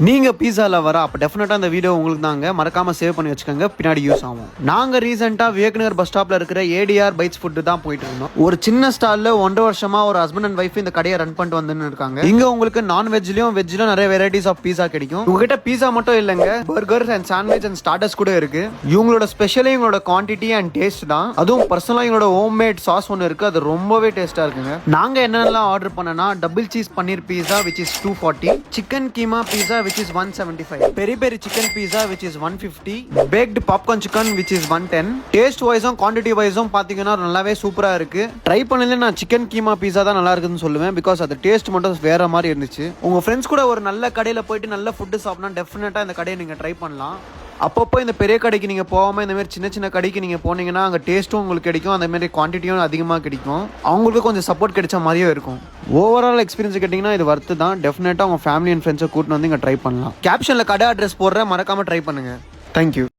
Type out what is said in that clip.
நீங்க பீஸா லவரா அப்ப டெஃபினட்டா இந்த வீடியோ உங்களுக்கு தாங்க, மறக்காம சேவ் பண்ணி வச்சுக்கோங்க, பின்னாடி யூஸ் ஆகும். நாங்க ரீசெண்டா விவேக்நகர் பஸ் ஸ்டாப்ல இருக்கிற ஏடிஆர் பைட்ஸ் ஃபுட் தான் போயிட்டு இருந்தோம். ஒரு சின்ன ஸ்டால்ல 1.5 வருஷமா ஒரு ஹஸ்பண்ட் அண்ட் வைஃப் இந்த கடையை ரன் பண்ணிட்டு வந்துன்னு இருக்காங்க. இங்க உங்களுக்கு நான் வெஜ்லயும் வெஜ்லயும் நிறைய வெரைட்டிஸ் ஆஃப் பீஸா கிடைக்கும். உங்ககிட்ட பீஸா மட்டும் இல்லங்க, burger and sandwich and starters கூட இருக்கு. இவங்களோட ஸ்பெஷலே இவங்களோட குவான்டிட்டி அண்ட் டேஸ்ட் தான். அதுவும் பர்சனலா இவங்களோட ஹோம் மேட் சாஸ் ஒன்று இருக்கு, அது ரொம்பவே டேஸ்டா இருக்குங்க. நாங்க என்னென்னலாம் ஆர்டர் பண்ணனா, double cheese paneer pizza which is 240, chicken keema pizza which is 175, peri peri chicken pizza which is 150, baked popcorn chicken which is 110. Taste வைஸும் குவான்டிட்டி வைஸும் பாத்தீங்கன்னா நல்லாவே சூப்பரா இருக்கு. ட்ரை பண்ணல நான் சிக்கன் கீமா பீஸா தான் நல்லா இருக்குன்னு சொல்லுவேன், பிகாஸ் அது டேஸ்ட் மட்டும் வேற மாதிரி இருந்துச்சு. உங்க ஃப்ரெண்ட்ஸ் கூட ஒரு நல்ல கடையில போயிட்டு நல்ல ஃபுட் சாப்பிட்டா டெஃபினட்டா இந்த கடையை நீங்க ட்ரை பண்ணலாம். அப்பப்போ இந்த பெரிய கடைக்கு நீங்கள் போகாமல் இந்த மாதிரி சின்ன சின்ன கடைக்கு நீங்கள் போனீங்கன்னா அங்கே டேஸ்ட்டும் உங்களுக்கு கிடைக்கும், அந்த மாதிரி குவான்டிட்டியும் அதிகமாக கிடைக்கும். அவங்களுக்கு கொஞ்சம் சப்போர்ட் கிடைச்ச மாதிரியும் இருக்கும். ஓவரால் எக்ஸ்பீரியன்ஸ் கேட்டிங்கன்னா இது வர்த்து தான். டெஃபினட்டாக உங்கள் ஃபேமிலி அண்ட் ஃப்ரெண்ட்ஸை கூட்டின்னு வந்து இங்கே ட்ரை பண்ணலாம். கேப்ஷனில் கடை அட்ரஸ் போடுறேன், மறக்காமல் ட்ரை பண்ணுங்கள். தேங்க்யூ.